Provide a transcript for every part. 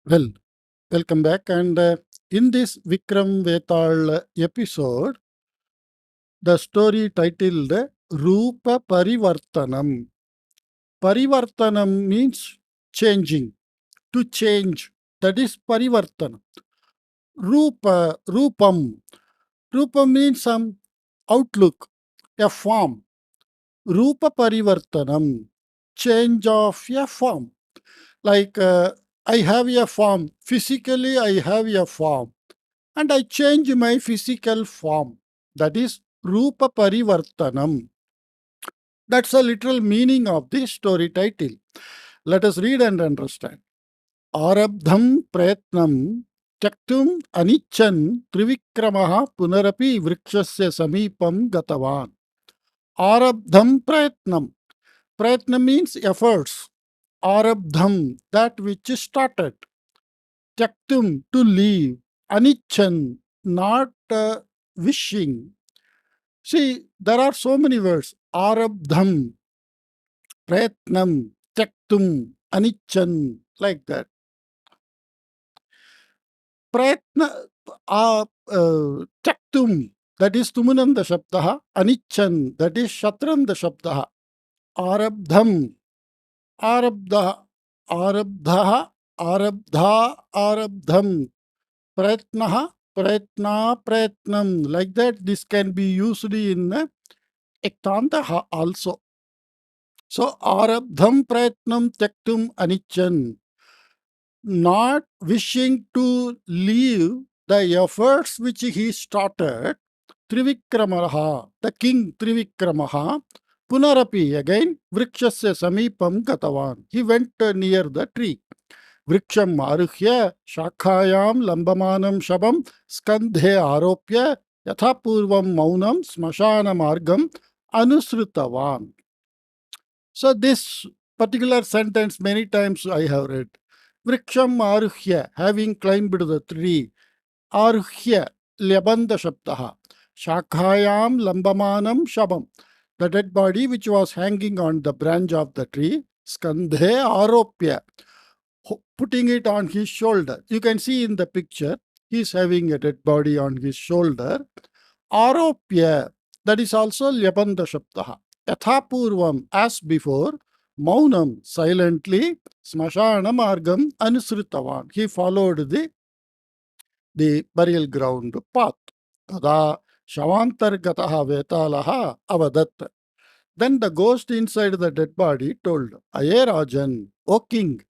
Well, welcome back. And in this Vikram Vetal episode, the story titled Roopa Parivartanam. Parivartanam means changing, to change. That is Parivartanam. Roopam. Roopam means some outlook, a form. Roopa Parivartanam, change of a form. Like I have a form. Physically, I have a form. And I change my physical form. That is Roopa Parivartanam. That's the literal meaning of the story title. Let us read and understand. Arabdham Prayatnam Tyaktum Anichan Trivikramaha Punarapi Vrikshasya Samipam Gatavan. Arabdham Prayatnam. Prayatnam means efforts. Arabdham, that which is started. Tyaktum, to leave. Anichan, not wishing. See, there are so many words. Arabdham, prayatnam, tyaktum, anichan, like that. Prayatna, tyaktum, that is tumunanda shabdaha. Anichan, that is shatranda shabdaha. Arabdham, arabdaha, arabdhaha, arabdha, arabdham. Prayatnaha, prayatna, prayatnam. Like that, this can be used in ektanta also. So, arabdham prayatnam tyaktum anichan, not wishing to leave the efforts which he started, Trivikramaha, the king Trivikramaha, Punarapi, again, Vrikshasya Samipam Gatavan. He went near the tree. Vriksham Aruhya, Shakhayam Lambamanam Shabam, Skandhe Aropya, Yathapurvam Maunam, Smashana Margam, Anusrutavan. So this particular sentence many times I have read. Vriksham aruhya, having climbed the tree. Aruhya, lyabanda shabdaha. Shakhayam lambamanam shabam. The dead body which was hanging on the branch of the tree. Skandhe aropya, putting it on his shoulder. You can see in the picture, he is having a dead body on his shoulder. Aropya, that is also lyabanda shabdaha. Yathapurvam, as before, Maunam, silently, Smashana Margam Anusritavan. He followed the burial ground path. Tada Shavantargataha Vetalaha Avadat. Then the ghost inside the dead body told, Aye Rajan, O king,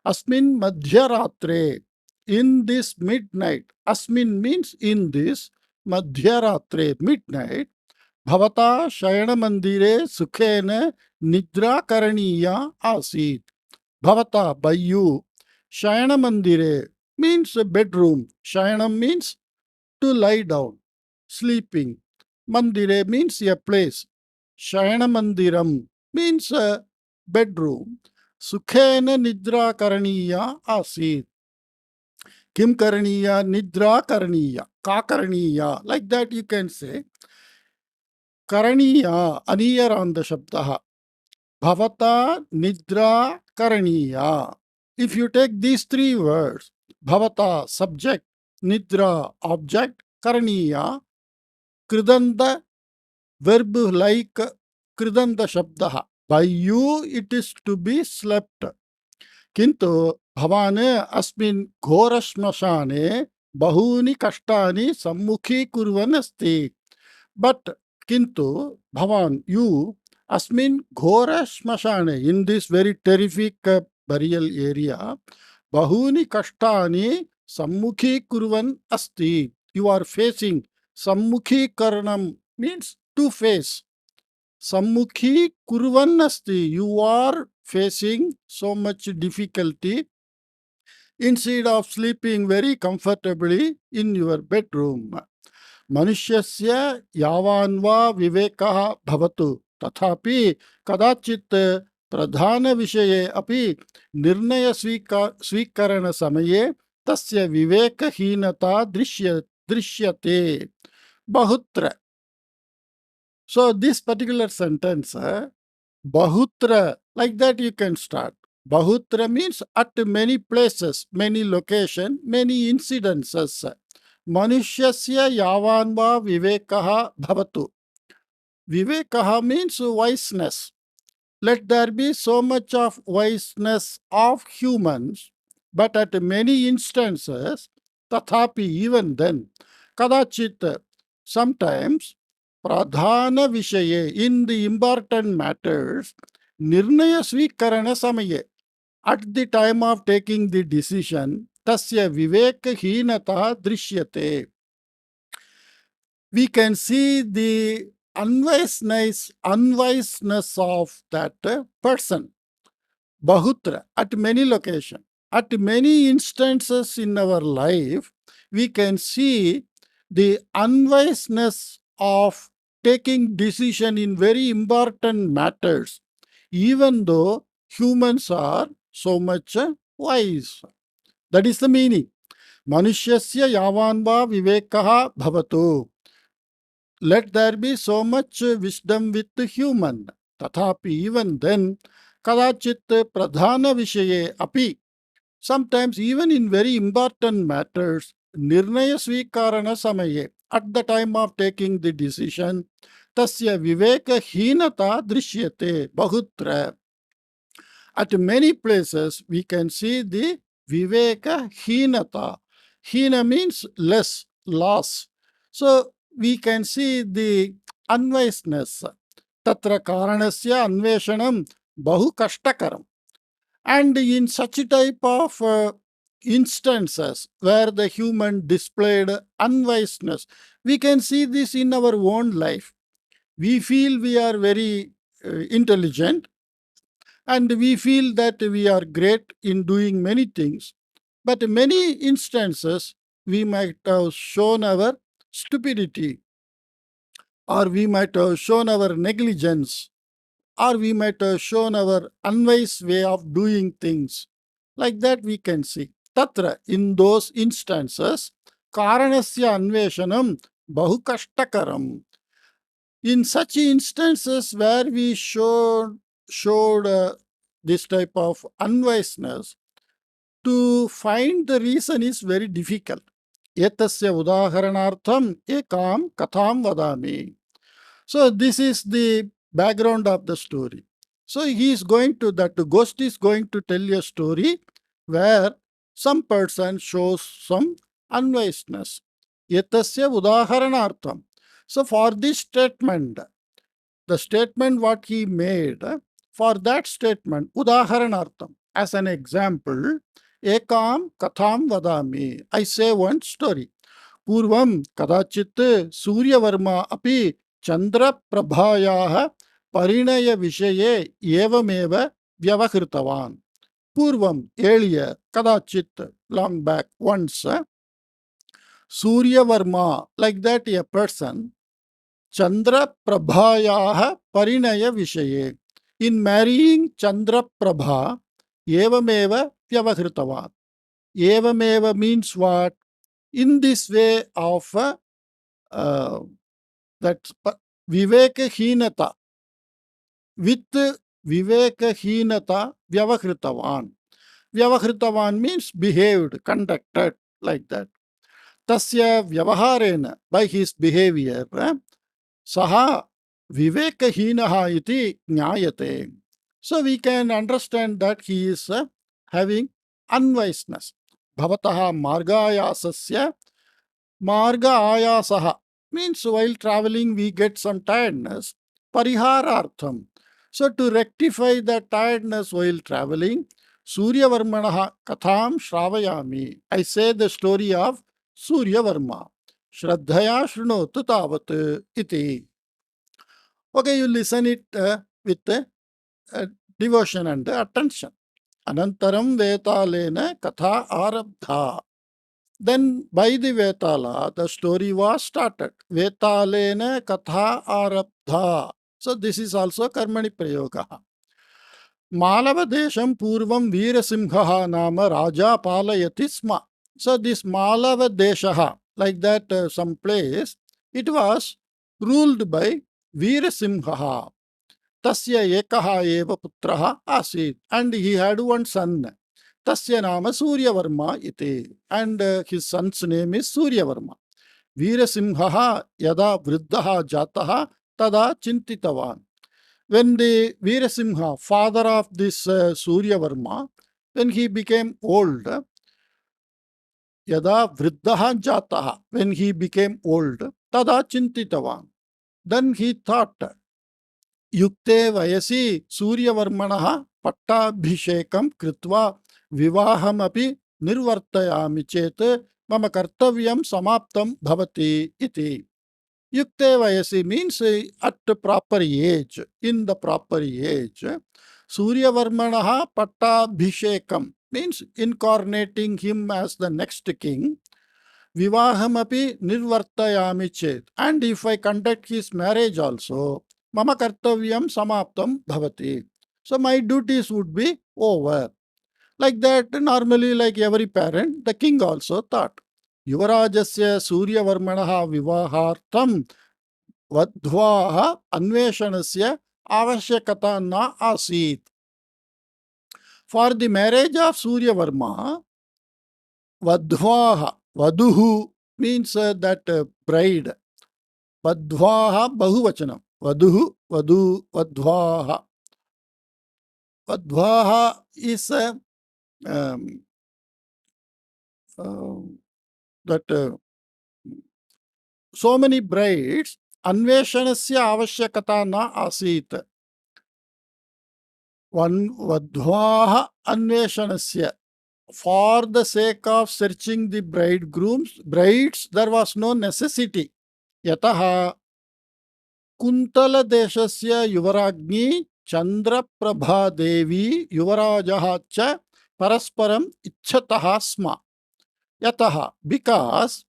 Asmin Madhyaratre, in this midnight. Asmin means in this Madhyaratre, midnight. Bhavata Shayana Mandire Sukhena Nidra Karaniya Asit. Bhavata, by you. Shayana Mandire means a bedroom. Shayanam means to lie down, sleeping. Mandire means a place. Shayana Mandiram means a bedroom. Sukhena Nidra Karaniya Asit. Kim Karaniya, Nidra Karaniya, Ka Karaniya. Like that you can say. Karaniya, Aniyaranda Shabdaha. Bhavata Nidra Karaniya. If you take these three words, Bhavata subject, Nidra object, Karaniya, Kridanda verb like Kridanda Shabdaha. By you it is to be slept. Kintu Bhavane Asmin Ghorashmashane Bahuni Kashtani Sammukhi Kurvanasti. But Kintu Bhavan, you Asmin Ghora Smashane, in this very terrific burial area, Bahuni Kashtani Sammukhi Kurvan Asti. You are facing Sammukhi Karanam means to face. Sammukhi Kurvan Asti. You are facing so much difficulty instead of sleeping very comfortably in your bedroom. मनुष्यस्य यावान् वा विवेकः भवतु तथापि कदाचित् प्रधानविषये अपि निर्णयस्वीकरणसमये तस्य विवेकहीनता दृश्यते बहुत्र. So this particular sentence, bahutra, like that you can start. Bahutra means at many places, many location, many incidences. Manushasya yavanva vivekaha bhavatu. Vivekaha means wiseness. Let there be so much of wiseness of humans, but at many instances, tathapi, even then, kadachit, sometimes, pradhana vishaye, in the important matters, nirnaya svikarana samaye, at the time of taking the decision, tasya vivekahinata drishyate. We can see the unwiseness of that person. Bahutra, at many locations, at many instances in our life, we can see the unwiseness of taking decision in very important matters, even though humans are so much wise. That is the meaning. Manushasya yavanva vivekaha bhavatu. Let there be so much wisdom with the human. Tathapi, even then, kadachit pradhana vishaye api. Sometimes, even in very important matters, nirnaya svikarana samaye, at the time of taking the decision, tasya viveka hinata drishyate bahutra. At many places, we can see the viveka hinata. Hina means less, loss. So, we can see the unwiseness. Tatra karanasya anveshanam bahu kashtakaram. And in such type of instances where the human displayed unwiseness, we can see this in our own life. We feel we are very intelligent, and we feel that we are great in doing many things. But in many instances, we might have shown our stupidity, or we might have shown our negligence, or we might have shown our unwise way of doing things. Like that, we can see. Tatra, in those instances, karanasya anveshanam bahu kashtakaram. In such instances where we showed this type of unwiseness, to find the reason is very difficult. Etasya udaharanartham ekam katham vadami. So this is the background of the story. So that ghost is going to tell a story where some person shows some unwiseness. Etasya udaharanartham. So for this statement, the statement what he made, for that statement, udaharanartham, as an example, ekam katham vadami. I say one story. Purvam kadachit Suryavarma api Chandra Prabhayaha Parinaya Vishaye Evameva Vyavakritavan. Purvam, earlier, kadachit, long back, once, Suryavarma, like that a person, Chandra Prabhayaha Parinaya Vishaye. In marrying Chandra Prabha, Evameva Vyavakritavan. Evameva means what? In this way of that Vivekahinata, with Vivekahinata Vyavakritavan. Vyavakritavan means behaved, conducted, like that. Tasya Vyavaharena, by his behavior, Saha Vivekahinaha iti Nyayate. So we can understand that he is having unwiseness. Bhavataha margayasasya marga ayasaha means while traveling we get some tiredness. Pariharartham. So to rectify the tiredness while traveling, Suryavarmanaha katham shravayami. I say the story of Suryavarma. Shraddhaya shrunotu tavat iti. Okay, you listen it with devotion and attention. Anantaram vetalena katha arabdha. Then by the Vetala, the story was started. Vetalena katha arabdha. So this is also karmani prayoga. Malava desham purvam veerasimha nama raja palayati sma. So this Malava deshaha, like that some place, it was ruled by Veerasimha. tasya ekaha eva putraha asit, and he had one son. Tasya nama Suryavarma iti, and his son's name is Suryavarma. Veerasimhaha yada vriddaha jataha tada chintitavan. When the Veerasimha, father of this Suryavarma, when he became old, yada vriddaha jataha, when he became old, tada chintitavan. Then he thought, yukte vayasi Suryavarmanaha pattabhishekam kritva vivaham api nirvartayami chet mama kartavyam samaptam bhavati iti. Yukte vayasi means at the proper age, in the proper age. Suryavarmanaha pattabhishekam means incarnating him as the next king. Vivaham api nirvartayami chet. And if I conduct his marriage also, mama kartavyam samaptam bhavati. So my duties would be over. Like that, normally, like every parent, the king also thought. Yuvarajasya Suryavarmanaha vivahartam vadhvaha anveshanasya avashyakata na asit. For the marriage of Suryavarma, vadhvaha, vaduhu means that bride. Vadhvaha bahuvachanam. Vaduhu, vadu, vadhvaha. Vadhvaha is um, that so many brides, anveshanasya avashyakata na asit. One vadhvaha anveshanasya. For the sake of searching the brides, there was no necessity. Yataha Kuntala deshasya yuvaragni Chandraprabha Devi yuvarajaha cha parasparam ichchataha sma. Yataha, because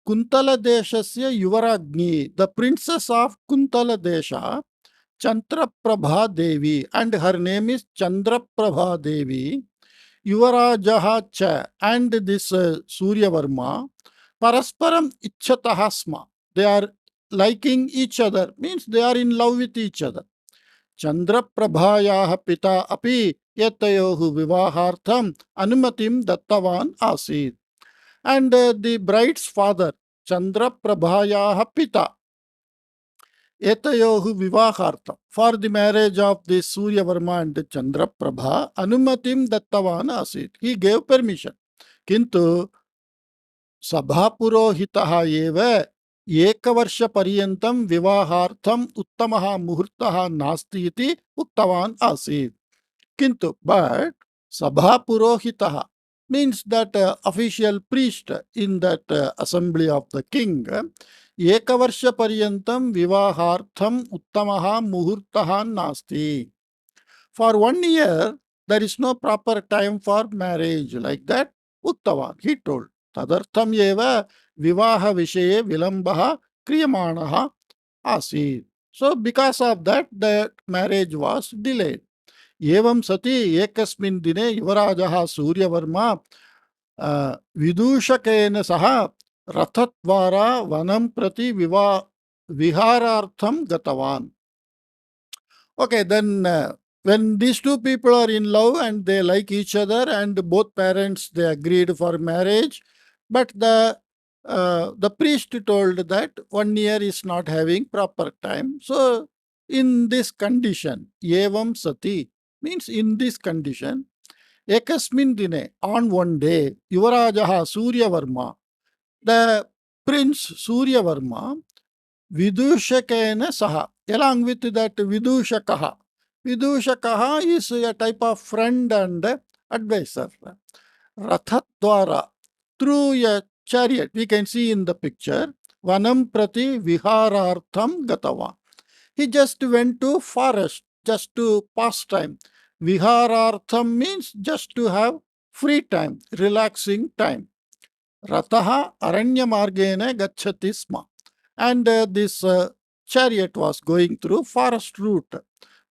Kuntala deshasya yuvaragni, the princess of Kuntala desha, Chandraprabha Devi, and her name is Chandraprabha Devi, Yuvarajaha cha, and this Suryavarma, Parasparam Ichchataha Sma. They are liking each other, means they are in love with each other. Chandraprabhayaha pita api yatayohu vivahartham anumatim dattavan asit. And the bride's father, Chandraprabhayaha pita, Etayohu vivahartham, for the marriage of the Suryavarma and Chandraprabha, anumatim dattavan asit. He gave permission. Kintu sabhapurohitaha eva ekavarsha paryantam vivahartham uttamaha muhurtaha nasti iti uktavan asit. Kintu, but sabhapurohitaha means that official priest in that assembly of the king, ekavarsha paryantam vivahartham uttamaha muhurtaha nasti. For 1 year, there is no proper time for marriage. Like that, uttavan, he told. Tadartham eva vivaha vishaye vilambaha kriyamanaha asit. So because of that, the marriage was delayed. एवं सति एकस्मिन् दिने युवराजः सूर्यवर्मा विदूषकेन सह रथद्वारा वनं प्रति विहारार्थं गतवान्. Okay, then when these two people are in love and they like each other and both parents they agreed for marriage, but the priest told that 1 year is not having proper time. So in this condition, evam sati means in this condition, ekasmin dine, on one day, Yuvarajaha Suryavarma, the prince Suryavarma, Vidushakena saha, along with that Vidushakaha. Vidushakaha is a type of friend and advisor. Rathatdwara, through a chariot, we can see in the picture, Vanam prati viharartham gatavan. He just went to forest, just to pass time. Viharartham means just to have free time, relaxing time. Rataha aranya margene gacchati sma. And this chariot was going through forest route.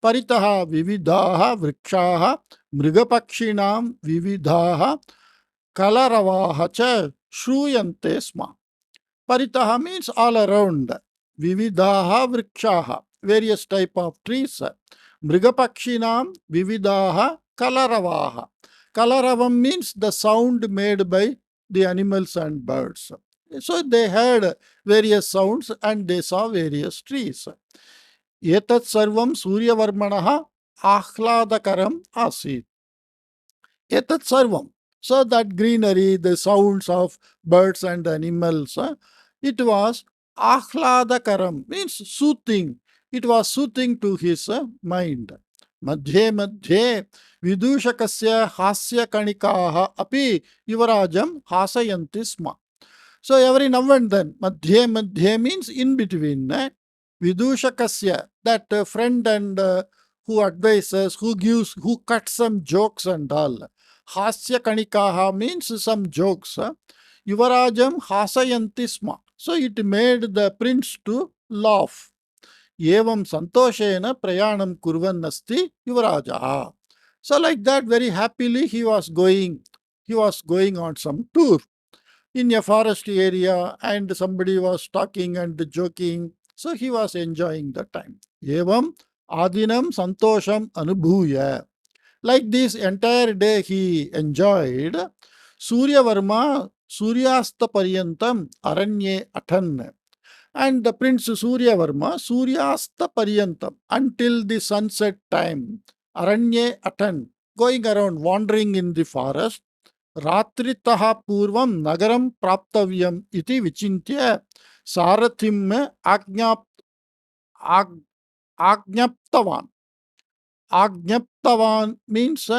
Paritaha vividaha vrikshaha mrigapakshinam vividaha kalaravaha cha shruyante sma. Paritaha means all around. Vividaha vrikshaha, various type of trees. Mrigapakshinam vividaha kalaravaha. Kalaravam means the sound made by the animals and birds. So they heard various sounds and they saw various trees. Etat sarvam Suryavarmanaha ahladakaram asit. Etat sarvam. So that greenery, the sounds of birds and animals, it was ahladakaram, means soothing. It was soothing to his mind. Madhye madhye vidushakasya hasya kanikaha api yuvarajam hasayanti sma. So every now and then, madhye madhye means in between. Vidushakasya, that friend and who advises, who gives, who cuts some jokes and all. Hasya kanikaha means some jokes. Yuvarajam hasayanti sma. So it made the prince to laugh. Evam santoshena prayanam kurvannasti yuvarajaha. So like that, very happily he was going. He was going on some tour in a forest area and somebody was talking and joking. So he was enjoying the time. Evam adinam santosham anubhuya. Like this entire day he enjoyed. Suryavarma Suryasta Paryantam Aranye Atan. And the Prince Suryavarma Suryasta Paryantam until the sunset time. Aranye Atan. Going around, wandering in the forest. रात्रितः पूर्वं नगरं प्राप्तव्यम् इति विचिन्त्य सारथिम् आज्ञप्तवान्. Ajñaptavan means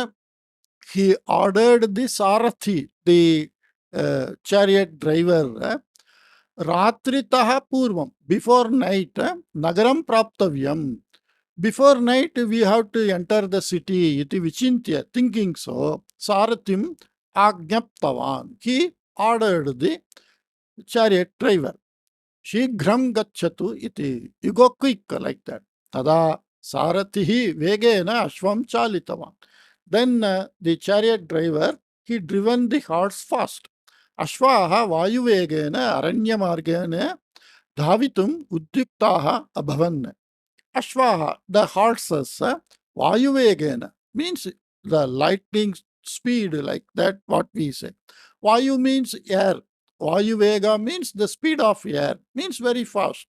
he ordered the Sarathi, the chariot driver, Ratritaha Purvam, before night, Nagaram Praptavyam. Before night, we have to enter the city, iti vichintya, thinking so, Sarathim Ajñaptavan. He ordered the chariot driver. Shighram gacchatu iti. You go quick like that. Tada Sarathihi vegena ashvam chalitavan. Then the chariot driver, he driven the horse fast. Ashvaha vayuvegena aranyamargena dhavitum udyuktaha abhavan. Ashvaha, the horses, vayuvegena means the lightning speed, like that, what we say. Vayu means air. Vayuvega means the speed of air, means very fast.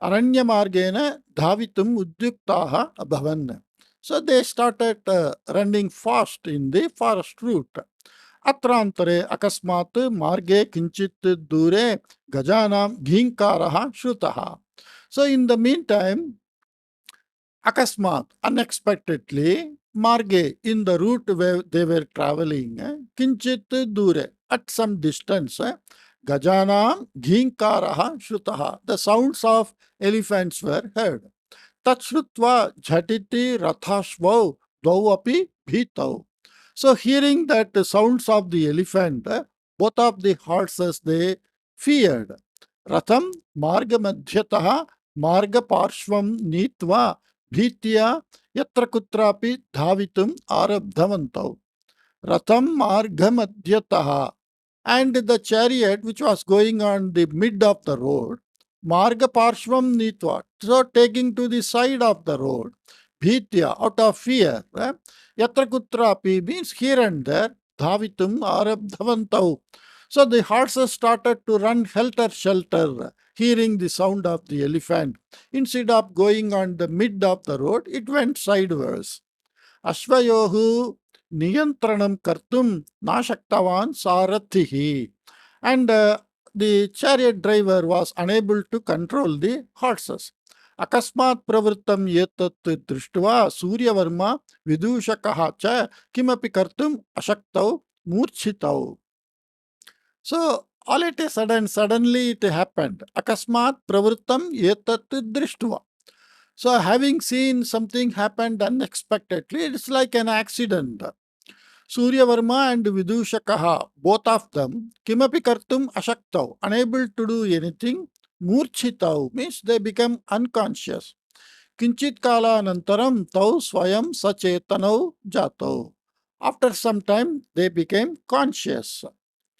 Aranyamargena dhavitum udyuktaha abhavan. So they started running fast in the forest route. Atrantare akasmat marge kinchit dure gajanam ghinkaraha shrutaha. So in the meantime, Akasmat, unexpectedly, Marge, in the route where they were traveling, Kinchit Dure, at some distance, Gajanam Ghinkaraha Shrutaha, the sounds of elephants were heard. Tachrutva Jhatiti Rathashvau Dvau Bhitau. So hearing that the sounds of the elephant, both of the horses they feared. Ratham Marga Madhyataha Marga Parshvam Nitva Bhitya Yatra Kutrapi Dhavitum Arabdhavantau. Ratham Marga Madhyataha. And the chariot which was going on the mid of the road, Marga Parshvam Nitva, so taking to the side of the road, Bhitya, out of fear, Yatra Kutrapi means here and there, Dhavitum Arabdhavantau. So the horses started to run helter-skelter, hearing the sound of the elephant. Instead of going on the mid of the road, it went sideways. Ashvayohu Niyantranam Kartum Nashaktavan Sarathihi. And the chariot driver was unable to control the horses. Akasmat pravrittam yetat drishtva Suryavarma vidushakaha cha kimapi kartum ashaktau murchitau. So all at a suddenly it happened. Akasmat pravrittam yetat drishtva. So having seen something happened unexpectedly, it's like an accident. Suryavarma and Vidushakaha, both of them, kimapi kartum ashaktau, unable to do anything. Murchitau means they become unconscious. Kinchit kala anantaram tau swayam sachetanau jatau. After some time, they became conscious.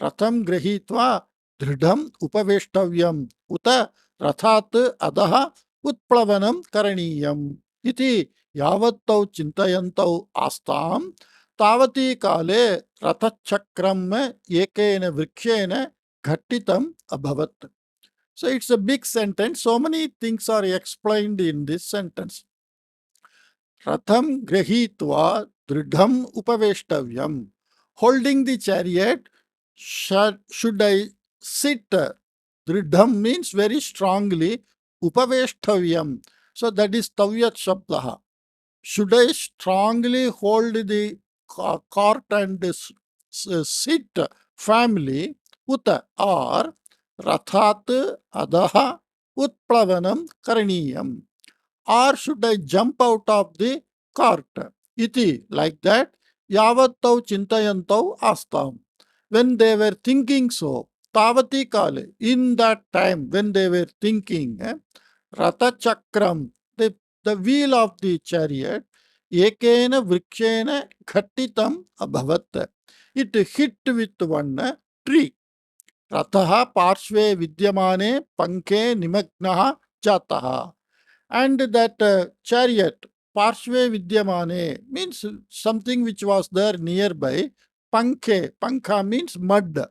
Ratham grahitva dridham upaveshtavyam uta rathat adaha utplavanam karaniyam. इति यावत्तौ चिन्तयन्तौ आस्तां तावती काले रथचक्रम् एकेन वृक्षेण घट्टितम् अभवत्. So it's a big sentence. So many things are explained in this sentence. Ratham grahitva dridham upaveshtavyam. Holding the chariot, should I sit? Dridham means very strongly. Upaveshtavyam. So that is tavyat shabdaha. Should I strongly hold the cart and sit firmly? Uta or rathat adaha utplavanam karaniyam. Or should I jump out of the cart? Iti, like that, yavatau chintayantau astam. When they were thinking so, tavati kale, in that time when they were thinking, Ratha Chakram, the wheel of the chariot, ekena vrikshena khattitam abhavat. It hit with one tree. Ratha parshve vidyamane panke nimagnaha jataha. And that chariot, parshve vidyamane, means something which was there nearby. Pankha means mud.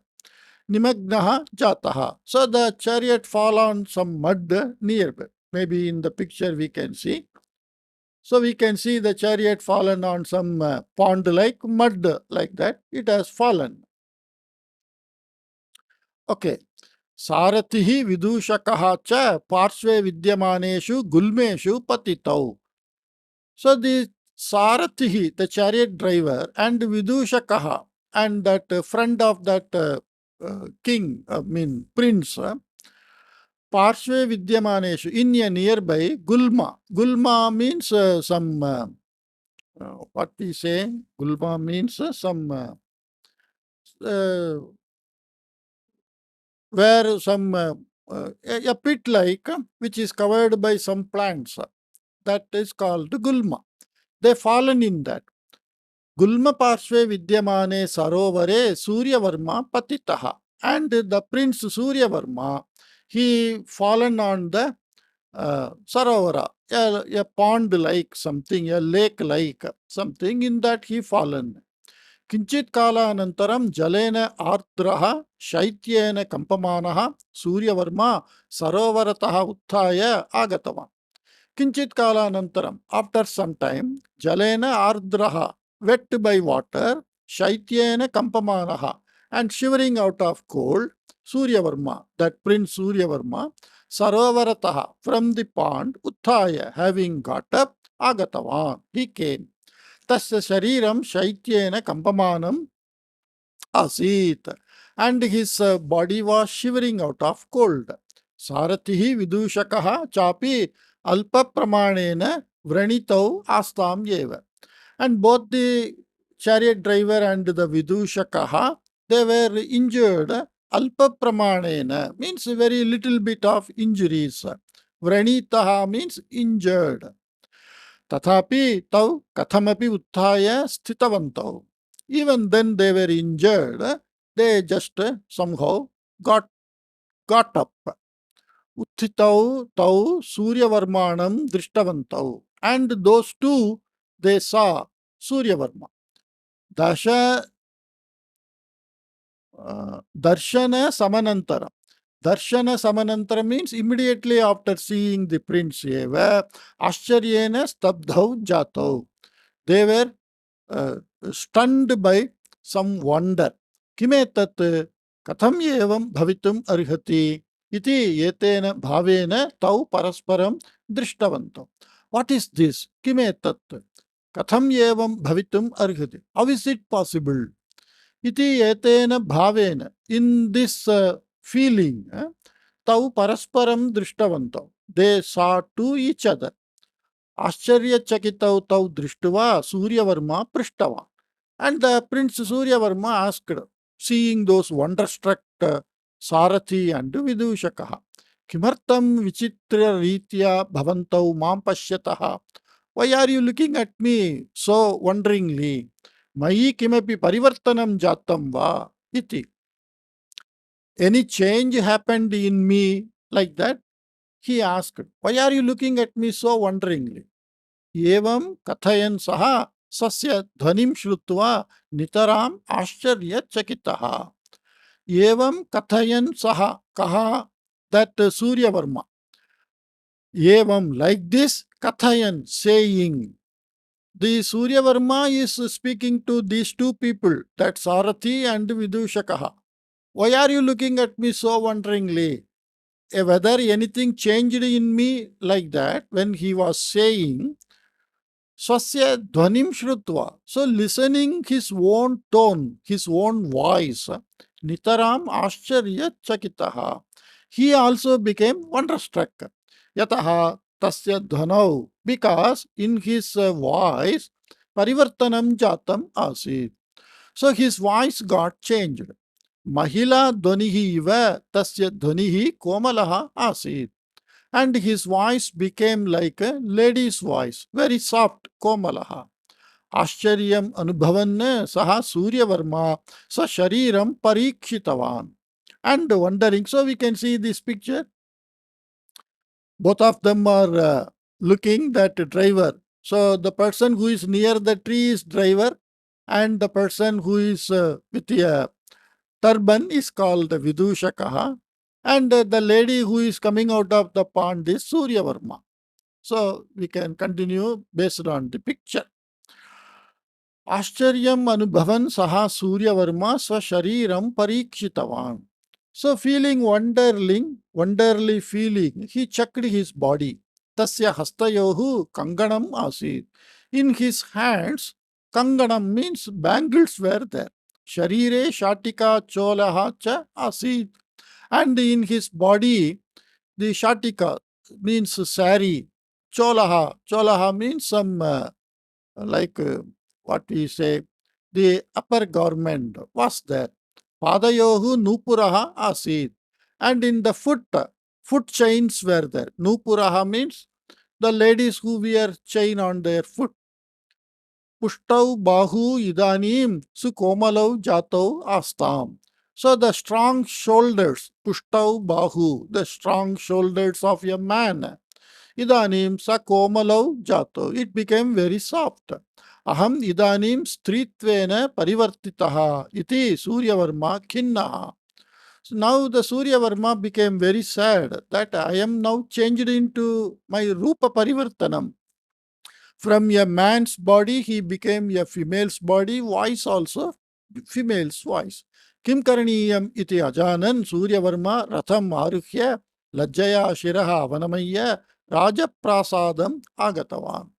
Nimagnaha jataha. So the chariot fall on some mud nearby. Maybe in the picture we can see. So we can see the chariot fallen on some pond like mud like that. It has fallen. Okay. Sarathihi vidushakaha cha parshve vidyamaneshu gulmeshu patitau. So the Sarathihi, the chariot driver, and Vidushakaha, and that friend of that king, I mean prince, Parshve Vidyamaneshu, in a nearby Gulma. Gulma means some, what we say, Gulma means some, where some, a pit like, which is covered by some plants. That is called Gulma. They fallen in that. Gulma Parshve Vidyamane Sarovare Suryavarma Patitaha. And the prince Suryavarma, he fallen on the Sarovara, a pond like something, a lake like something, in that he fallen. Kinchit kala anantaram jalena ardraha shaityena kampamanaha Suryavarma Sarovarataha uthaya agatavan. Kinchit kala anantaram, after some time, jalena ardraha, wet by water, shaityena kampamanaha, and shivering out of cold, Suryavarma, that Prince Suryavarma, Sarovarataha, from the pond, Uthaya, having got up, Agatavan, he came. Tasya shariram shaityena kampamanam asit, and his body was shivering out of cold. Saratihi vidushakaha chapi alpa pramanena vranitau astam yeva. And both the chariot driver and the vidushakaha, they were injured alpa pramanena, means very little bit of injuries. Vranitaha means injured. Tathapi tau kathamapi uthaya sthitavantau. Even then they were injured, they just somehow got up. Uthitau tau Suryavarmanam drishtavantam. And those two, they saw Suryavarma. Dasha Darshana Samanantara. Darshana Samanantara means immediately after seeing the prince eva, Ashcharyena Stabdhau Jatau. They were stunned by some wonder. Kimetat katham evam bhavitum arhati iti yetena bhavena tau parasparam drishtavantam. What is this? Kimetat katham evam bhavitum arhati. How is it possible? Iti yetena bhavena. In this feeling, tau parasparam drishtavantam. They saw to each other. Ascharya-chakitau tau drishtva Suryavarma prishtava. And the Prince Suryavarma asked, seeing those wonderstruck Sarathi and Vidushakaha, Kimartam vichitra ritya bhavantau mam pashyataha. Why are you looking at me so wonderingly? Mayi kimapi parivartanam jatam va iti. Any change happened in me like that? He asked, why are you looking at me so wonderingly? एवं कथयन् सः स्वस्य ध्वनिं श्रुत्वा नितराम् आश्चर्यचकितः. एवं कथयन् सः, कः? That Suryavarma. Evam, like this, Kathayan, saying. The Suryavarma is speaking to these two people, that Sarathi and Vidushakaha. Why are you looking at me so wonderingly? Whether anything changed in me, like that, when he was saying, Swasya Dhvanim Shrutva. So listening his own tone, his own voice, Nitaram Ascharya Chakitaha. He also became wonderstruck. Yataha Tasya Dhvanau. Because in his voice, Parivartanam Jatam Asid. So his voice got changed. Mahila Dhvanihi Iva Tasya Dhvanihi Komalaha Asid. And his voice became like a lady's voice, very soft, komalaha. Ashcharyam anubhavan saha Suryavarma sa shariram parikshitavan. And wondering, so we can see this picture. Both of them are looking that driver. So the person who is near the tree is driver, and the person who is with a turban is called Vidushakaha, and the lady who is coming out of the pond is Suryavarma. So we can continue based on the picture. Ashcharyam anubhavan saha Suryavarma swashariram parikshitavan. So feeling wonderly feeling, he checked his body. Tasya hastayohu kanganam asid. In his hands, kanganam means bangles were there. Sharire shatika cholaha cha asid. And in his body, the shatika means sari. Cholaha means some like what we say, the upper garment was there. Padayohu nupuraha asid. And in the foot chains were there. Nupuraha means the ladies who wear chain on their foot. Pushtau bahu idanim sukomalau jatau astam. So the strong shoulders, pushtau bahu, the strong shoulders of a man. Idanim sa komalau jato. It became very soft. Aham idanim stritvena parivartitaha iti Suryavarma khinnaha. So now the Suryavarma became very sad that I am now changed into my Roopa Parivartanam. From a man's body, he became a female's body, voice also female's voice. Kim karaniyam iti ajanan Suryavarma ratham aruhya lajjaya shiraha vanamaya rajaprasadam agatavan.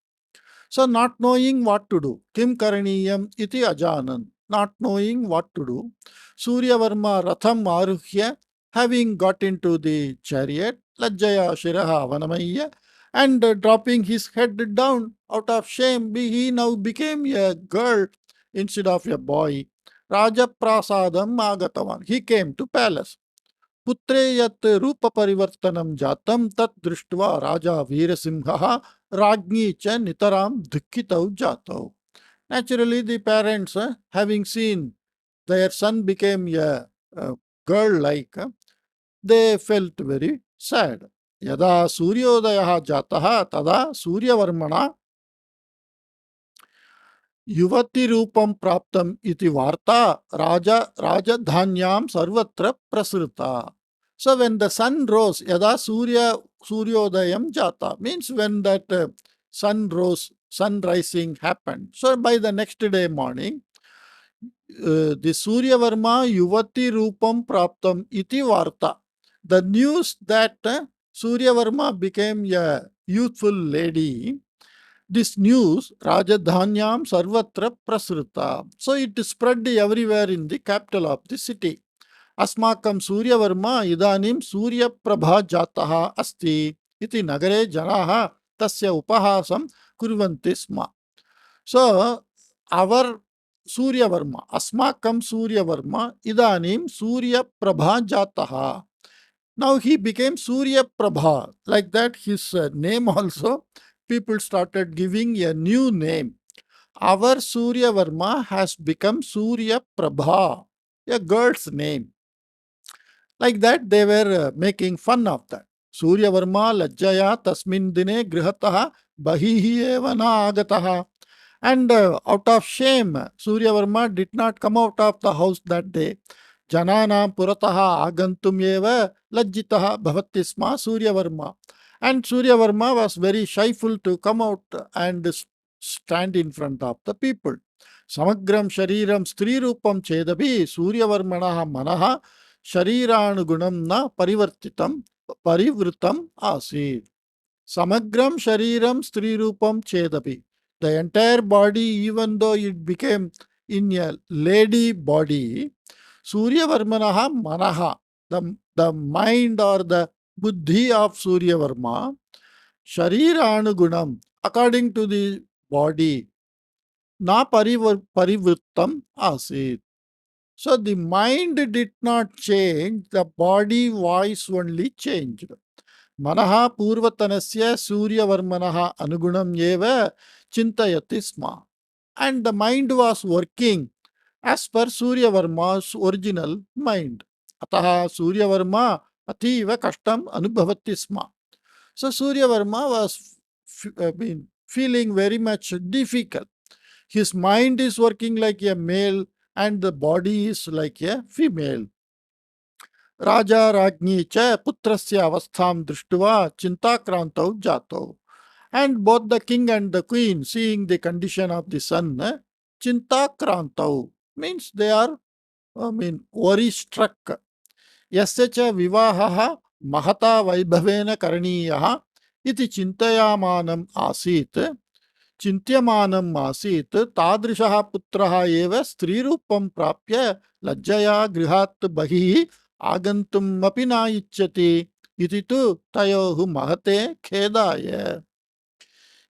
So not knowing what to do, Kim karaniyam iti ajanan, not knowing what to do, Suryavarma ratham aruhya, having got into the chariot, lajjaya shiraha vanamaya, and dropping his head down out of shame, he now became a girl instead of a boy. Rajaprasadam agatavan. He came to palace. Putre yat rupa parivartanam jatam tat drishtva raja veerasimha ragni cha nitaram dukkitau jatau. Naturally, the parents, having seen their son became a girl like, they felt very sad. Yada Suryodaya jataha tada Suryavarmana Yuvati Rupam Praptam iti Varta Rajadhanyam Sarvatra Prasrita. So when the sun rose, Yada Suryodayam Jata, means when that sun rising happened. So by the next day morning, the Suryavarma Yuvati Rupam Praptam iti Varta. The news that Suryavarma became a youthful lady, this news, Rajadhanyam Sarvatra Prasrita. So it spread everywhere in the capital of the city. Asmakam Suryavarma Idanim Surya Prabha Jataha Asti iti Nagare Janaha Tasya Upahasam Kurvanti Sma. So our Suryavarma, Asmakam Suryavarma Idanim Surya Prabha Jataha. Now he became Surya Prabha. Like that, his name also, people started giving a new name. Our Surya Varma has become Surya Prabha, a girl's name. Like that, they were making fun of that. Suryavarma lajjaya tasmin dine grihatah bahihi eva na agatah. And out of shame, Suryavarma did not come out of the house that day. Jananam purataha agantum eva lajjitaha bhavati sma Suryavarma. And Suryavarma was very shyful to come out and stand in front of the people. Samagram shariram stri rupam chedabi Suryavarmanaha manaha shariranuguna na parivritam asid. Samagram shariram stri rupam chedapi. The entire body, even though it became in a lady body, Suryavarmanaha manaha, the mind or the buddhi of Suryavarma, shariranugunam, according to the body, na parivrittam asit. So the mind did not change, the body voice only changed. Manaha purvatanasya Suryavarmanaha anugunam eva chintayati sma. And the mind was working as per Suryavarma's original mind. Ataha Suryavarma ativa kashtam anubhavati sma. So Suryavarma was feeling very much difficult. His mind is working like a male and the body is like a female. Raja Rajni cha putrasya avastham drishtva chintakrantau jato. And both the king and the queen, seeing the condition of the son, chintakrantau means they are, worry struck. Yasya cha vivahaha mahata vaibhavena karaniyaha iti chintayamanam asit. चिन्त्यमानम् आसीत् तादृशः पुत्रः एव स्त्रीरूपं प्राप्य लज्जया गृहात् बहिः आगन्तुम् अपि न इच्छति इति तु तयोः महते खेदाय.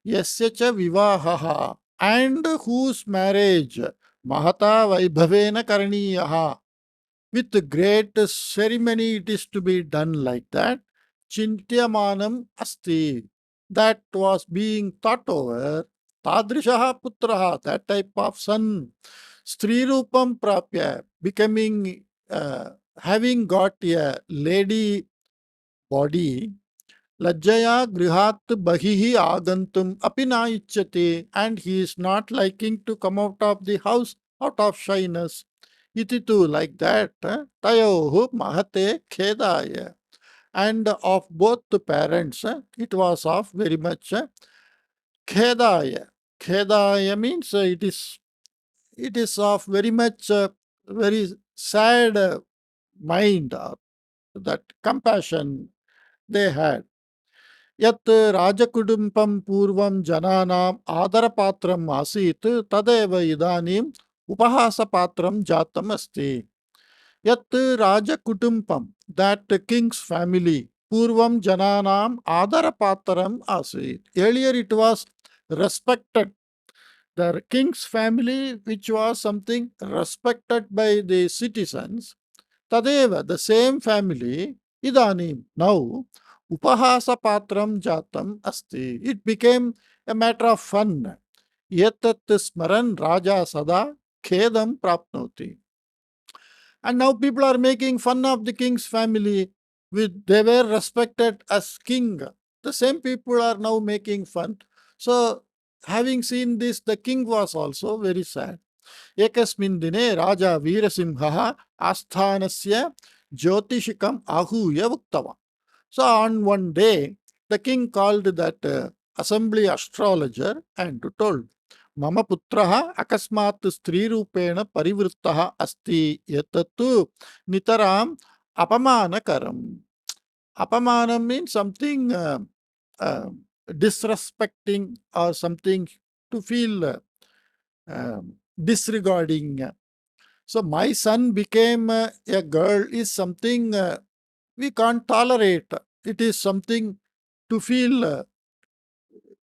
यस्य च विवाहः and whose marriage महता वैभवेन करणीयः, with great ceremony it is to be done like that. Chintyamanam asti, that was being thought over. Tadrishaha putraha, that type of son. Strirupam prapya, becoming, having got a lady body. Lajjaya grihat bahihi agantum apina ichchati, and he is not liking to come out of the house out of shyness. Iti too, like that, tayohu mahate khedaya. And of both the parents, it was of very much khedaya. Khedaya means it is of very much very sad mind, that compassion they had. यत् राजकुटुम्बं पूर्वं जनानाम् आदरपात्रम् आसीत् तदेव इदानीम् उपहासपात्रं जातम् अस्ति. यत् राजकुटुम्बं, that king's family, पूर्वं जनानाम् आदरपात्रम् आसीत्. Earlier it was respected. The king's family, which was something respected by the citizens, Tadeva, the same family, idanim, now, upahasa patram jatam asti. It became a matter of fun. Yetat smaran raja sada khedam prapnoti. And now people are making fun of the king's family. They were respected as king. The same people are now making fun. So, having seen this, the king was also very sad. एकस्मिन् दिने राजा वीरसिंहः आस्थानस्य ज्योतिषिकम् आहूय उक्तवान्. So on one day, the king called that assembly astrologer and told, मम पुत्रः अकस्मात् स्त्रीरूपेण परिवृत्तः अस्ति, एतत्तु नितराम् अपमानकरम्. Apamanam means something disrespecting or something to feel disregarding. So my son became a girl is something we can't tolerate. It is something to feel,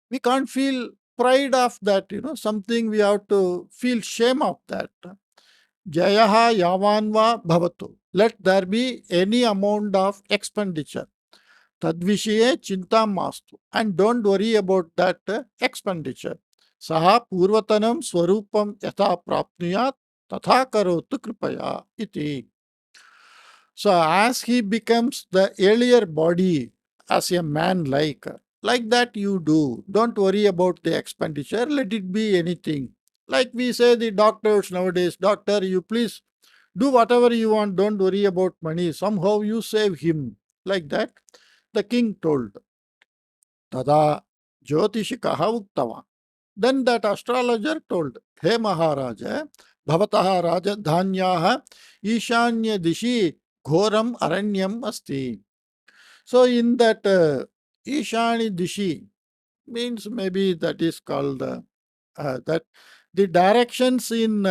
we can't feel pride of that, something we have to feel shame of that. Jayaha yavanva bhavatu. Let there be any amount of expenditure. Tadvishaye chinta mastu. And don't worry about that expenditure. Saha purvatanam swarupam yatha prapnuyat tatha karotu kripaya iti. So as he becomes the earlier body, as a man like that you do. Don't worry about the expenditure, let it be anything. Like we say the doctors nowadays, doctor, you please do whatever you want, don't worry about money, somehow you save him. Like that, the king told. Tada Jyotishikaha Uktava. Then that astrologer told, He Maharaja, Bhavataha Rajadhanyaha Ishanya Dishi Ghoram Aranyam Asti. So in that Ishani Dishi means maybe that is called that the directions in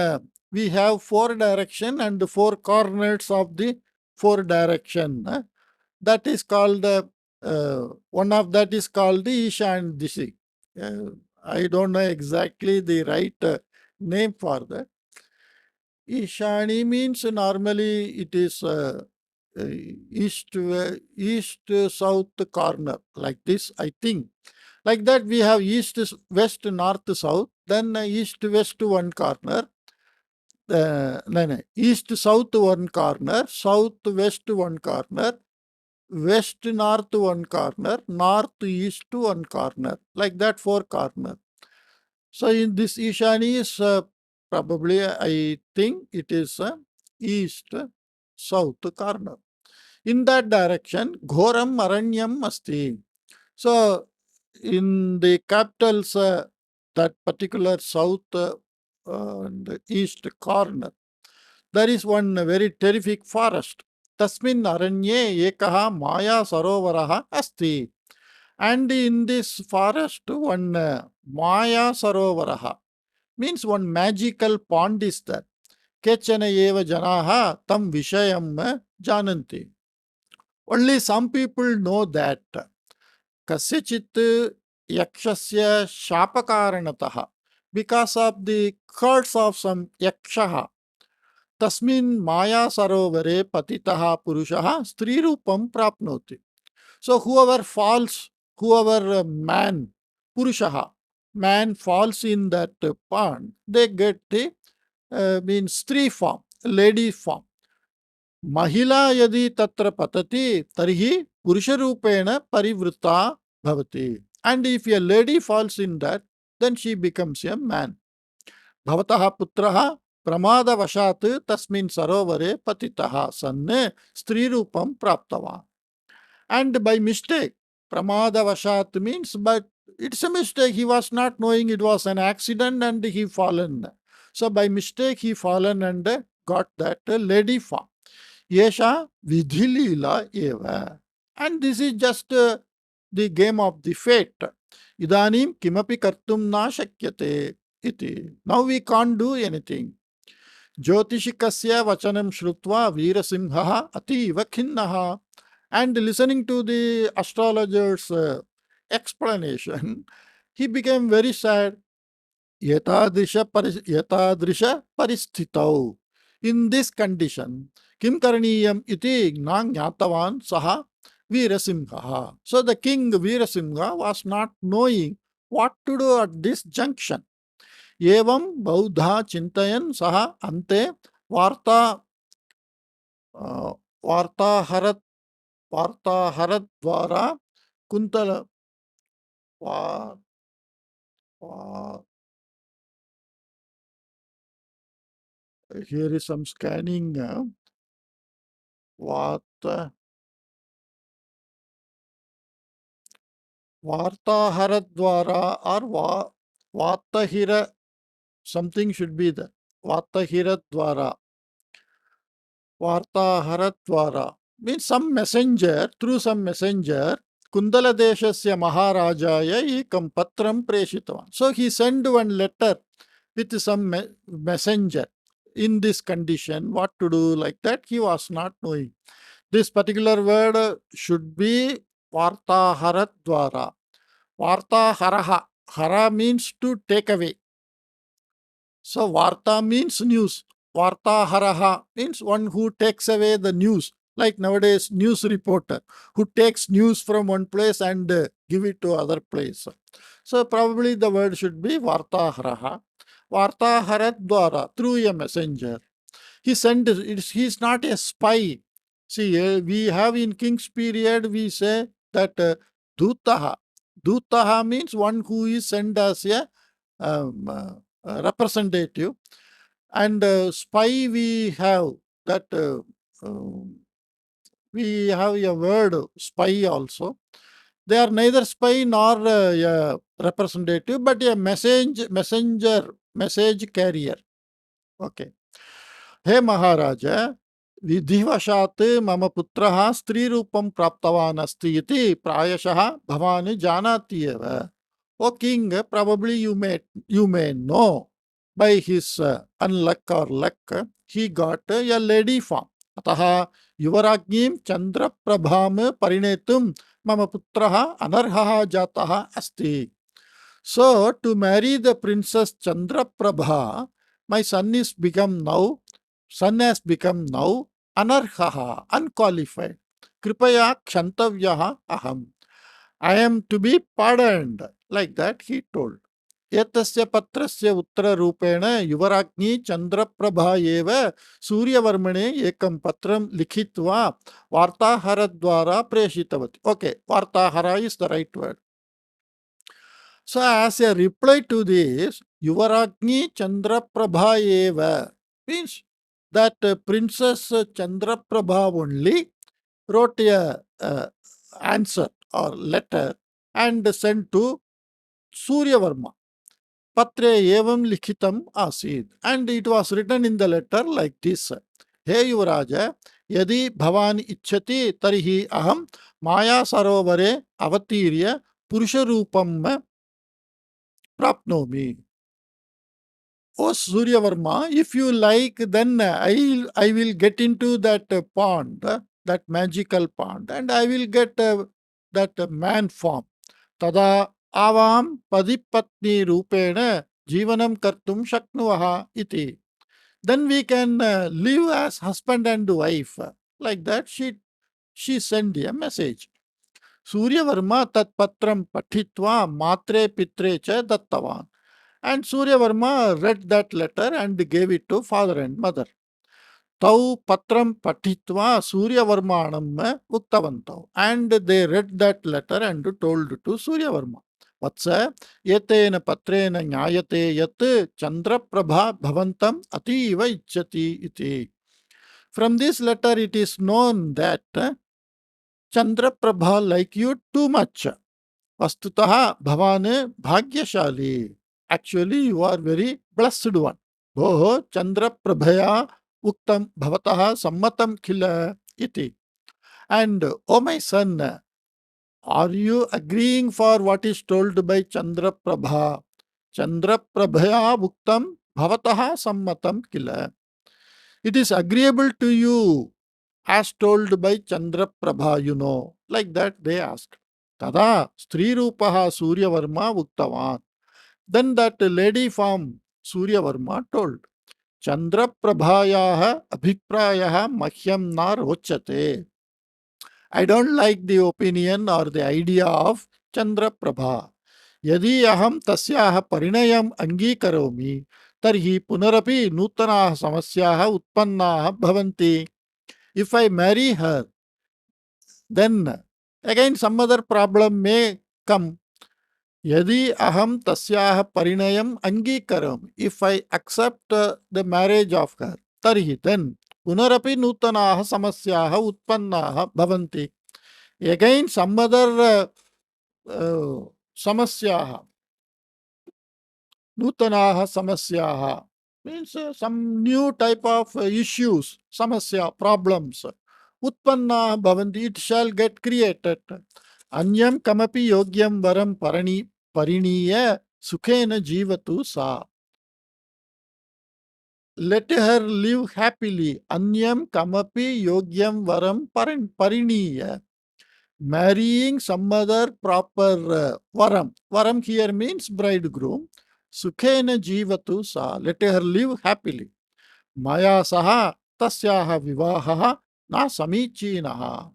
we have four direction and the four corners of the four direction. That is called one of that is called the Ishan Dishi. I don't know exactly the right name for that. Ishani means normally it is east east south corner, like this, I think. Like that we have east west north south, then east west one corner, no, east south one corner, south west one corner, west north one corner, north east one corner, like that four corner. So in this Ishani is probably I think it is east south corner. In that direction, Ghoram Aranyam Asti. So in the capitals, that particular south and east corner, there is one very terrific forest. Tasmin Aranye Ekaha Maya Sarovaraha Asti. And in this forest, one Maya Sarovaraha means one magical pond is there. Kechana eva janaha tam vishayam jananti. Only some people know that. Kasyachit yakshasya shapakaranataha. Because of the curse of some yakshaha. Tasmin maya sarovare patitaha purushaha stri rupam prapnoti. So whoever falls, whoever man, purushaha, man falls in that pond, they get the means stri form, lady form. Mahila yadi tatra patati tarhi purusharupena parivritta bhavati. And if a lady falls in that, then she becomes a man. Bhavataha putraha pramadavashat tasmin sarovare patitaha sanne strirupam praptava. And by mistake, pramadavashat means, but it's a mistake. He was not knowing, it was an accident and he fallen. So by mistake he fallen and got that lady form. Yesha vidhilila eva. And this is just the game of the fate. Idanim kimapi kartum na shakyate iti. Now we can't do anything. Jyotishikasya vachanam shrutva veerasimha ativa khinnaha. And listening to the astrologer's explanation, he became very sad. Yatadrisha paristitau. In this condition, kim karaniyam iti gnatavan saha Veerasimha. So the king Veerasimha was not knowing what to do at this junction. Evam Baudha Chintayan Saha Ante Varta Vartaharat Vartaharat Dvara Kuntala Va- Va- here is some scanning. Varta Vartaharadvara or Vatahira, something should be there. Vatahiradvara. Vartaharadvara means some messenger, through some messenger, Kundala Deshasya Maharajaya ekam patram preshitavan. So he sent one letter with some messenger. In this condition, what to do, like that, he was not knowing. This particular word should be Vartaharadvara. Vartaharaha. Hara means to take away. So Varta means news. Vartaharaha means one who takes away the news. Like nowadays, news reporter who takes news from one place and give it to other place. So probably the word should be Vartaharaha. Vartaharadvara, through a messenger. He sent, he is not a spy. See, we have in King's period, we say that Dutaha. Dutaha means one who is sent as a representative. And spy, we have that we have a word spy also. They are neither spy nor a representative, but a messenger, message carrier. Okay. हे महाराज, विधिवशात् मम पुत्रः स्त्रीरूपं प्राप्तवान् अस्ति इति प्रायशः भवान् जानाति एव. O king, probably you may know by his unluck or luck, he got a lady form. अतः युवराज्ञीं चंद्रप्रभां परिणेतुं मम पुत्रः अनर्हः जातः अस्ति. So to marry the princess Chandraprabha, my son has become now anarhaha, unqualified. Kripaya kshantavyaha aham. I am to be pardoned. Like that he told. एतस्य पत्रस्य उत्तररूपेण युवराज्ञी चंद्रप्रभा एव सूर्यवर्मणे एकं पत्रं लिखित्वा वार्ताहरद्वारा प्रेषितवती. Okay, वार्ताहर is the right word. So as a reply to this, Yuvaragni Chandraprabha eva means that Princess Chandraprabha only wrote a answer or letter and sent to Suryavarma. Patre evam likhitam asid. And it was written in the letter like this. Hey Yuvaraja, यदि भवान् इच्छति तर्हि अहं माया सरोवरे अवतीर्य पुरुषरूपं prapnomi. O Suryavarma, if you like, then I will get into that pond, that magical pond, and I will get that man form. Tada avam padipatni rupena jivanam kartum shaknuvaha iti. Then we can live as husband and wife. Like that, she sent a message. Suryavarma tat patram pathitva matre pitre cha dattavan. And Suryavarma read that letter and gave it to father and mother. Tau patram pathitva Suryavarmanam uktavantau. And they read that letter and told to Suryavarma. Vatsa yetena patrena nyayate yat Chandraprabha bhavantam ativa icchati iti. From this letter it is known that Chandraprabha like you too much. Vastutah bhavane bhagyashali. Actually, you are very blessed one. Boho Chandraprabhaya uktam bhavatah sammatam khila iti. And, oh my son, are you agreeing for what is told by Chandraprabha? Chandraprabhaya uktam bhavatah sammatam khila. It is agreeable to you as told by Chandraprabha, you know. Like that they asked. Tada Strirupaha Suryavarma uktavan. Then that lady from Suryavarma told, Chandraprabhayaha abhiprayaha mahyam na rochate. I don't like the opinion or the idea of Chandraprabha. Yadi aham tasyaha parinayam angikaromi, tarhi punarapi nutanaha samasyaha utpannaha bhavanti. If I marry her, then again some other problem may come. Yadi aham tasyaha parinayam angikaram. If I accept the marriage of her, tarhi then punarapi nutanaha samasyaha utpannaha bhavanti. Again some other samasyaha, nutanaha samasyaha means some new type of issues, samasya, problems. Utpannaha bhavanti, it shall get created. Anyam kamapi yogyam varam pariniya sukhena jivatu sa. Let her live happily. Anyam kamapi yogyam varam pariniya. Marrying some other proper varam. Varam here means bridegroom. Sukhena jivatu sa. Let her live happily. Maya saha tasyaha vivahaha na samichinaha.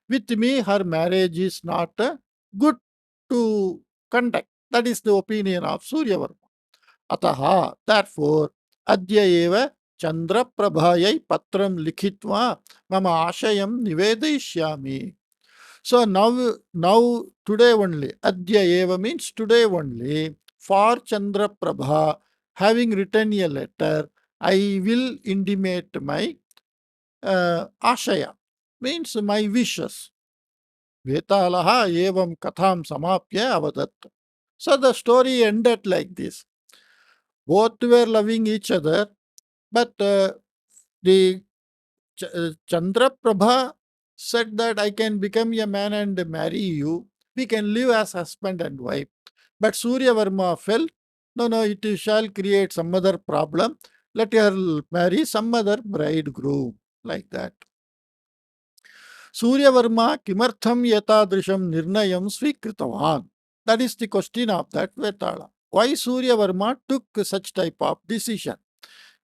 With me, her marriage is not good to conduct. That is the opinion of Suryavarma. Ataha, therefore, adya eva Chandraprabhayai patram likhitva mama ashayam nivedayishyami. So now today only, Adya Eva means today only, for Chandra Prabha, having written a letter, I will intimate my Ashaya, means my wishes. Vetalaha evam katham samapya avadat. So the story ended like this. Both were loving each other, but the Chandraprabha said that I can become a man and marry you. We can live as husband and wife. But Surya Varma felt, no, it shall create some other problem. Let her marry some other bridegroom, like that. Suryavarma kimartham yatadrisham nirnayam svikritavahan. That is the question of that Vetala. Why Suryavarma took such type of decision?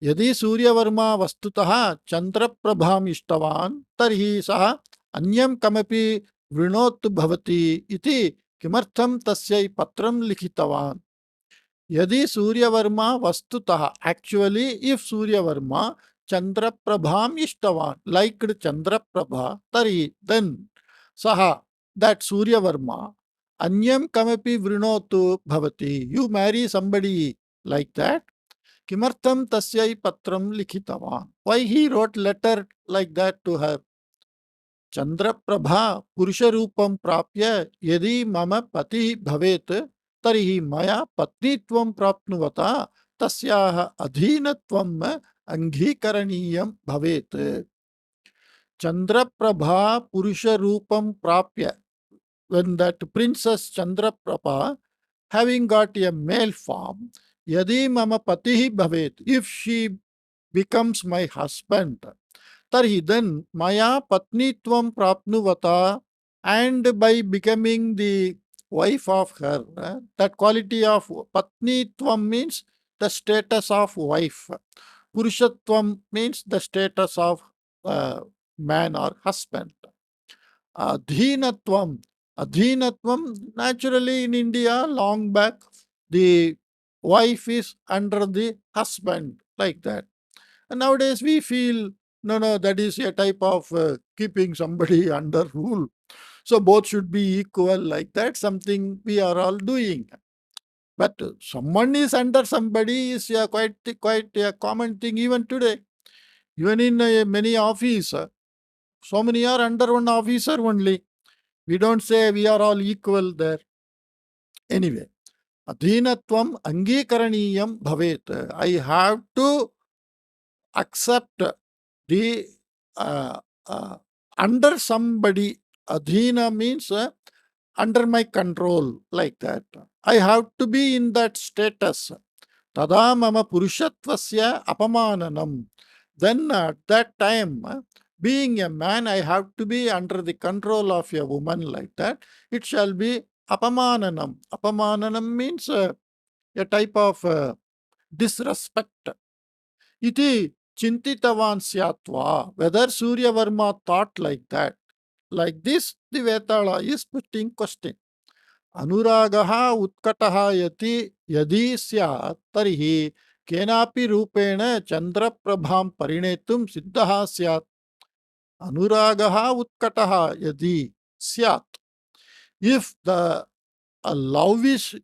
यदि सूर्यवर्मा वस्तुतः चंद्रप्रभाम् इष्टवान् तर्हि सः अन्यं कमपि वृणोतु भवति इति किमर्थं तस्यै पत्रं लिखितवान्. यदि सूर्यवर्मा वस्तुतः, actually if सूर्यवर्मा चंद्रप्रभाम् इष्टवान्, liked चंद्रप्रभा, तर्हि then सः, that सूर्यवर्मा, अन्यं कमपि वृणोतु भवति, you marry somebody like that, किमर्थं तस्यै पत्रं लिखितवान्, why he wrote letter like that to her. Chandraprabha पुरुषरूपं प्राप्य यदि मम पतिः भवेत् तर्हि मया पत्नीत्वं प्राप्नुवता तस्याः अधीनत्वम् अंगीकरणीयं भवेत्. चंद्रप्रभा पुरुषरूपं प्राप्य, when that princess Chandraprabha having got a male form, यदि मम पतिः भवेत्, if she becomes my husband, tarhi then maya patnitvam prapnuvata, and by becoming the wife of her, that quality of patnitvam means the status of wife, purushatvam means the status of man or husband. Adhinatvam, adhinatvam, naturally in India long back the wife is under the husband, like that. And nowadays we feel, no, that is a type of keeping somebody under rule. So both should be equal, like that, something we are all doing. But someone is under somebody is quite a common thing even today. Even in many office, so many are under one officer only. We don't say we are all equal there. Anyway, adhinatvam angikaraniyam bhavet. I have to accept the under somebody. Adhina means under my control, like that. I have to be in that status. Tada mama purushatvasya apamananam. Then at that time, being a man, I have to be under the control of a woman, like that. It shall be apamananam. Apamananam means a type of disrespect. Iti chintitavan syatva, whether Suryavarma thought like that. Like this, the Vetala is putting question. Anuragaha utkataha yati yadi syat tarihi kenapi rupena chandraprabham parinetum siddhaha syat. Anuragaha utkataha yadi syat. If the love is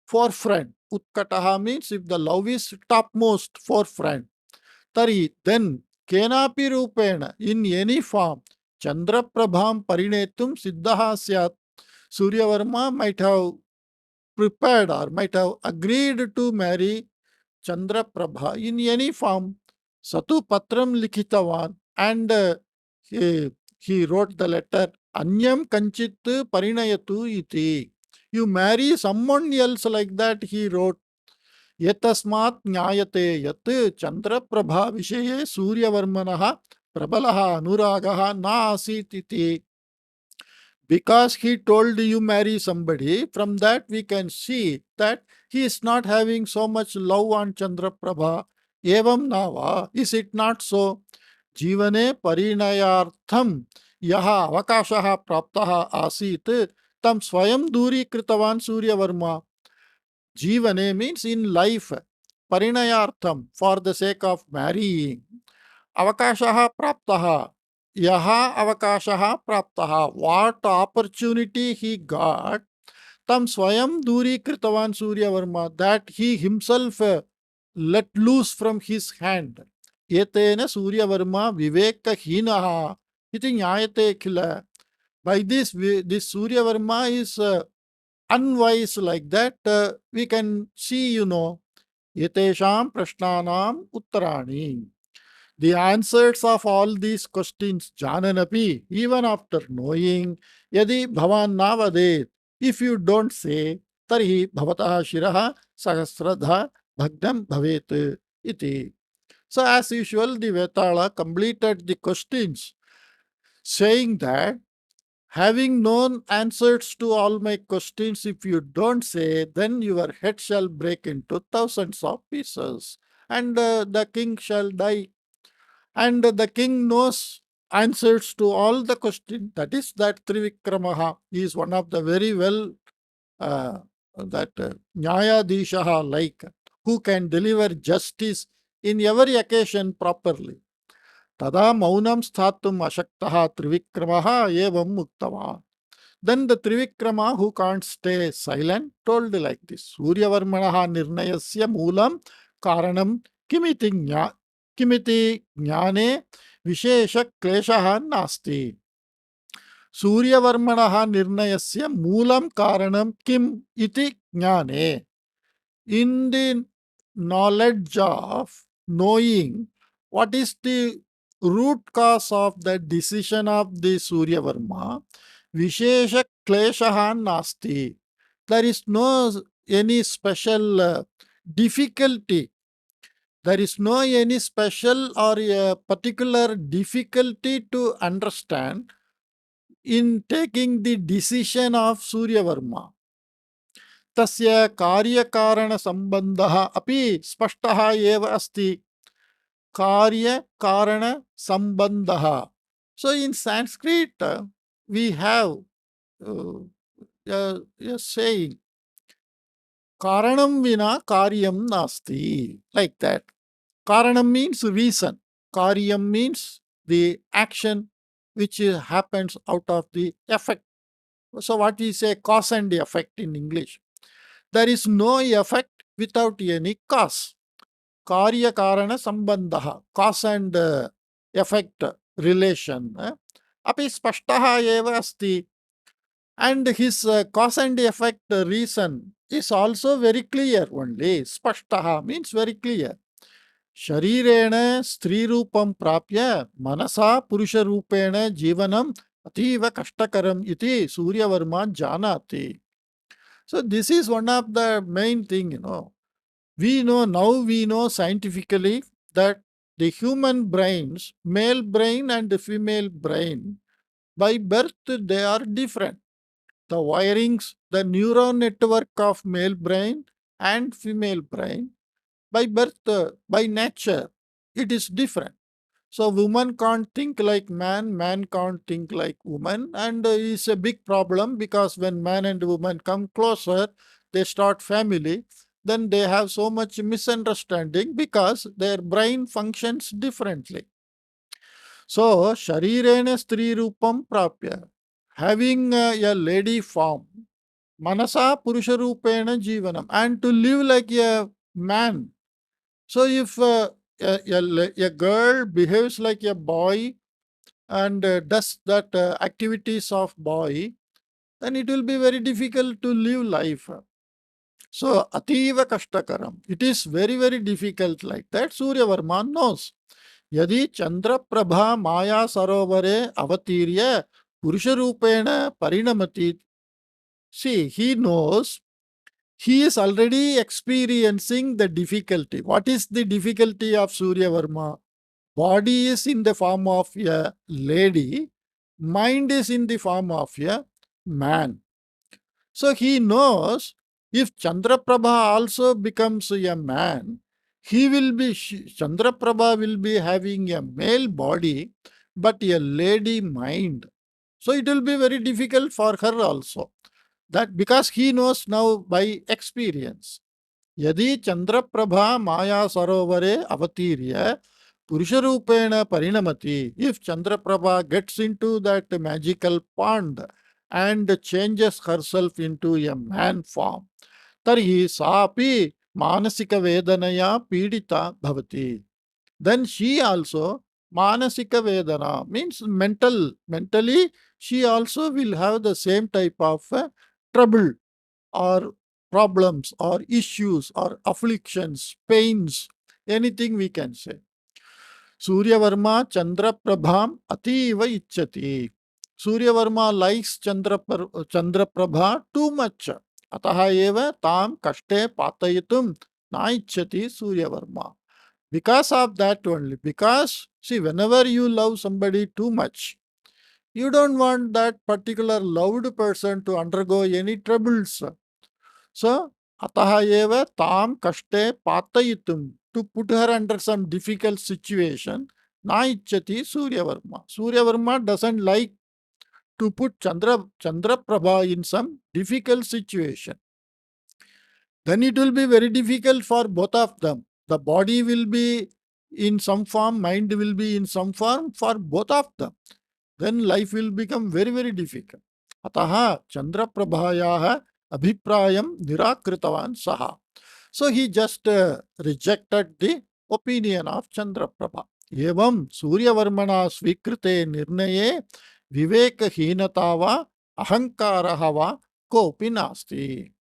forefront, utkataha means if the love is topmost forefront, tari then kenapi rupena, in any form, chandraprabham parinetum siddhaha syat. Suryavarma might have prepared or might have agreed to marry Chandraprabha in any form. Satu patram likhitavan, and he wrote the letter Anyam kanchit parinayatu iti. You marry someone else, like that he wrote. Yatasmat nyayate yat Chandraprabha vishaye Suryavarmanaha prabalaha anuragaha na asit iti. Because he told you marry somebody, from that we can see that he is not having so much love on Chandraprabha. Evam nava, is it not so? Jivane parinayartham yaha avakashaha praptaha asit tam swayam duri kritavan Suryavarma. Jivane means in life, parinayartham, for the sake of marrying. Avakashaha praptaha, yaha avakashaha praptaha, what opportunity he got, tam swayam duri kritavan Suryavarma, that he himself let loose from his hand. Etena Suryavarma vivekahinaha iti nyayate khila. By this, this Suryavarma is unwise, like that. We can see, Yetesham prashnanam uttarani. The answers of all these questions, jananapi, even after knowing, yadi bhavan navadet, if you don't say, tarhi bhavataha shiraha sahasradha bhagnam bhavet iti. So as usual, the Vetala completed the questions, saying that having known answers to all my questions, if you don't say, then your head shall break into thousands of pieces, and the king shall die. And the king knows answers to all the questions. That is that Trivikramaha is one of the very well that Nyayadishaha, like, who can deliver justice in every occasion properly. Tada maunam sthatum ashaktaha Trivikramaha evam muktava. Then the Trivikrama, who can't stay silent, told like this: Suryavarmanaha nirnayasya moolam karanam kimiti jnane vishesha kleshaha nasti. Suryavarmanaha nirnayasya moolam karanam kim iti jnane. In the knowledge of knowing what is the root cause of the decision of the Suryavarma, Vishesha Kleshaha Nasti. There is no any special difficulty. There is no any special or a particular difficulty to understand in taking the decision of Suryavarma. तस्य कार्यकारणसम्बन्धः अपि स्पष्टः एव अस्ति. कार्यकारणसम्बन्धः. So in Sanskrit, we have a saying, karanam vina karyam nasti, like that. Karanam means reason. Karyam means the action which happens out of the effect. So what we say, cause and effect in English. There is no effect without any cause. Karya karana sambandha, cause and effect relation. Api spashtaha eva asti. And his cause and effect reason is also very clear only. Spashtaha means very clear. Sharirena stri rupam prapya manasa purusha rupena jivanam ativa kashtakaram iti Suryavarma janati. So this is one of the main thing, We know scientifically that the human brains, male brain and female brain, by birth they are different. The wirings, the neuron network of male brain and female brain, by birth, by nature, it is different. So woman can't think like man, man can't think like woman, and it's a big problem because when man and woman come closer, they start family, then they have so much misunderstanding because their brain functions differently. So, sharirena stri rupam prapya, having a lady form, manasa purusha rupena jivanam, and to live like a man. So, if a girl behaves like a boy and does that activities of boy, then it will be very difficult to live life. So, ativa kashtakaram. It is very, very difficult like that. Suryavarma knows. Yadi Chandra Prabha Maya Sarovare Avatirya Purusharupena Parinamati. See, he knows he is already experiencing the difficulty. What is the difficulty of Suryavarma? Body is in the form of a lady, mind is in the form of a man. So he knows if Chandraprabha also becomes a man, Chandraprabha will be having a male body but a lady mind. So it will be very difficult for her also. That because he knows now by experience. Yadi Chandraprabha Maya Sarovare Avatirya Purusharupena Parinamati. If Chandraprabha gets into that magical pond and changes herself into a man form, Tarhi Sapi Manasika Vedanaya Pidita Bhavati. Then she also Manasika Vedana means mentally she also will have the same type of trouble or problems or issues or afflictions, pains, anything we can say. Suryavarma Chandraprabham Ativa Ichchati. Suryavarma likes Chandraprabha too much. Ataha eva tam kashte patayitum na ichchati Suryavarma. Because of that only. Because, see, whenever you love somebody too much, you don't want that particular loved person to undergo any troubles. So, ataha eva tam kashte patayitum, to put her under some difficult situation, na ichchati Suryavarma. Suryavarma doesn't like to put Chandraprabha in some difficult situation. Then it will be very difficult for both of them. The body will be in some form, mind will be in some form for both of them. Then life will become very, very difficult. Ataha Chandraprabhayaha abhiprayam nirakritavan saha. So he just rejected the opinion of Chandraprabha. Evam Suryavarmana svikrite nirnaye vivekaheenata va ahankaraha va kopi nasti.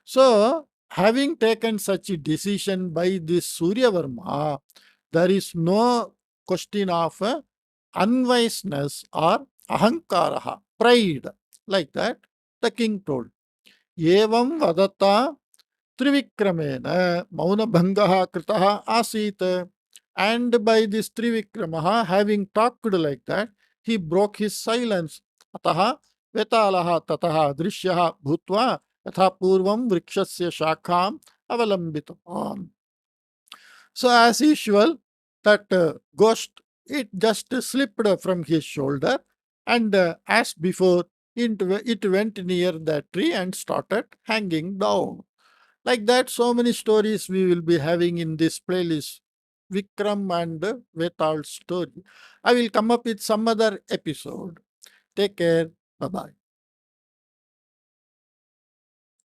So, having taken such a decision by this Suryavarma, there is no question of unwiseness or ahankaraha, pride. Like that, the king told. Evam vadata trivikramena maunabhangaha kritaha asit. And by this Trivikramaha, having talked like that, he broke his silence. Ataha vetalaha tataha drishyaha bhutva yatha purvam vrikshasya shakham avalambitavan. So as usual, that ghost, it just slipped from his shoulder, and as before, it went near the tree and started hanging down. Like that, so many stories we will be having in this playlist. Vikram and Vetal's story. I will come up with some other episode. Take care. Bye bye.